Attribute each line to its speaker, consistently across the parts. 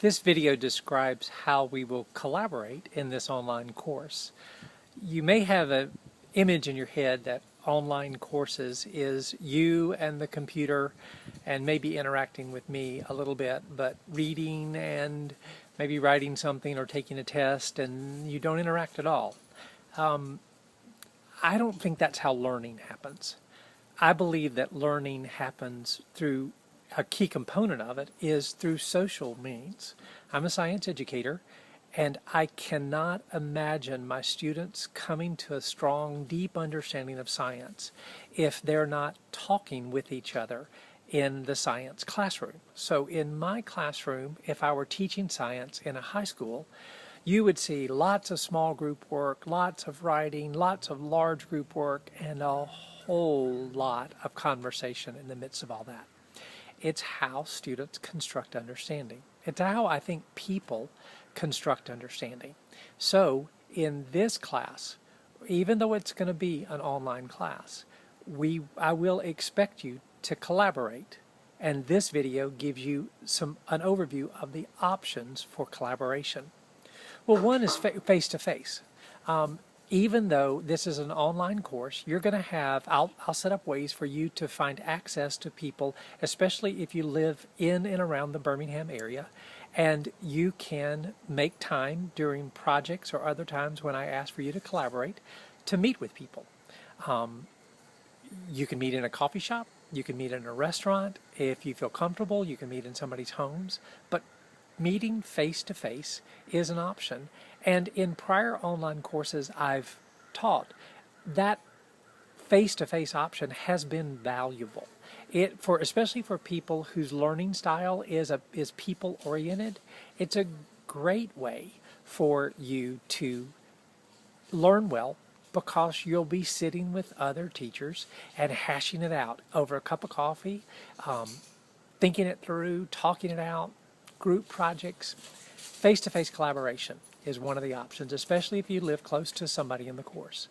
Speaker 1: This video describes how we will collaborate in this online course. You may have an image in your head that online courses is you and the computer and maybe interacting with me a little bit, but reading and maybe writing something or taking a test, and you don't interact at all. I don't think that's how learning happens. I believe that learning happens through a key component of it is through social means. I'm a science educator, and I cannot imagine my students coming to a strong, deep understanding of science if they're not talking with each other in the science classroom. So in my classroom, if I were teaching science in a high school, you would see lots of small group work, lots of writing, lots of large group work, and a whole lot of conversation in the midst of all that. It's how students construct understanding. It's how I think people construct understanding. So in this class, even though it's going to be an online class, I will expect you to collaborate. And this video gives you an overview of the options for collaboration. Well, one is face-to-face. Even though this is an online course, you're going to have, I'll set up ways for you to find access to people, especially if you live in and around the Birmingham area, and you can make time during projects or other times when I ask for you to collaborate to meet with people. You can meet in a coffee shop, you can meet in a restaurant. If you feel comfortable, you can meet in somebody's homes, but meeting face-to-face is an option. And in prior online courses I've taught, that face-to-face option has been valuable. Especially for people whose learning style is people-oriented, it's a great way for you to learn well, because you'll be sitting with other teachers and hashing it out over a cup of coffee, thinking it through, talking it out, group projects. Face-to-face collaboration is one of the options, especially if you live close to somebody in the course.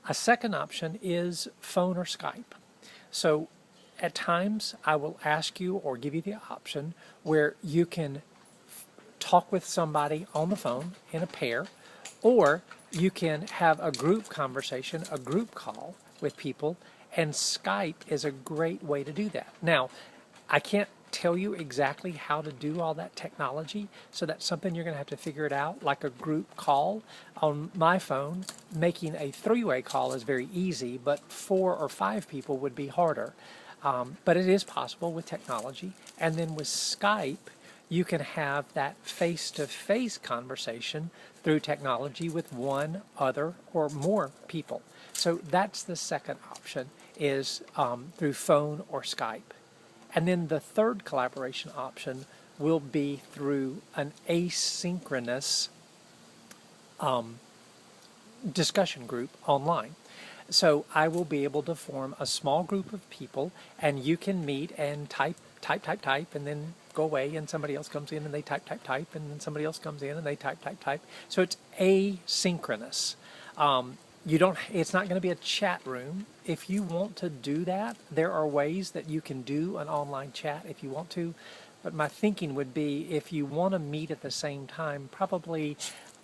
Speaker 1: A second option is phone or Skype. So at times I will ask you or give you the option where you can talk with somebody on the phone in a pair, or you can have a group conversation, a group call with people, and Skype is a great way to do that. Now, I can't tell you exactly how to do all that technology, so that's something you're going to have to figure it out, like a group call. On my phone, making a three-way call is very easy, but 4 or 5 people would be harder. But it is possible with technology. And then with Skype, you can have that face-to-face conversation through technology with one, other, or more people. So that's the second option, is through phone or Skype. And then the third collaboration option will be through an asynchronous discussion group online. So I will be able to form a small group of people, and you can meet and type, and then go away, and somebody else comes in and they type, and then somebody else comes in and they type. So it's asynchronous. It's not going to be a chat room. If you want to do that, there are ways that you can do an online chat if you want to. But my thinking would be, if you want to meet at the same time, probably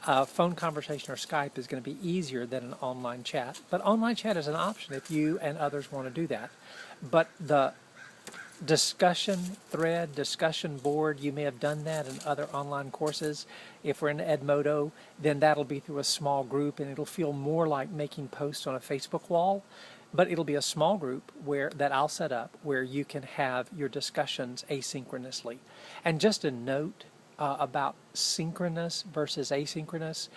Speaker 1: a phone conversation or Skype is going to be easier than an online chat. But online chat is an option if you and others want to do that. But the discussion thread, discussion board, you may have done that in other online courses. If we're in Edmodo, then that'll be through a small group, and it'll feel more like making posts on a Facebook wall, but it'll be a small group that I'll set up where you can have your discussions asynchronously. And just a note about synchronous versus asynchronous,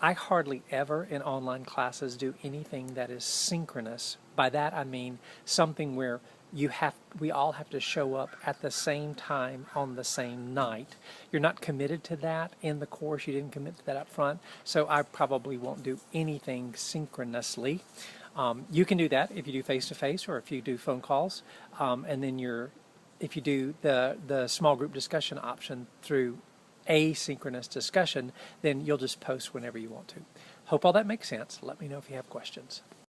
Speaker 1: I hardly ever in online classes do anything that is synchronous. By that I mean something where we all have to show up at the same time on the same night. You're not committed to that in the course. You didn't commit to that up front. So I probably won't do anything synchronously. You can do that if you do face-to-face or if you do phone calls. And then if you do the small group discussion option through asynchronous discussion, then you'll just post whenever you want to. Hope all that makes sense. Let me know if you have questions.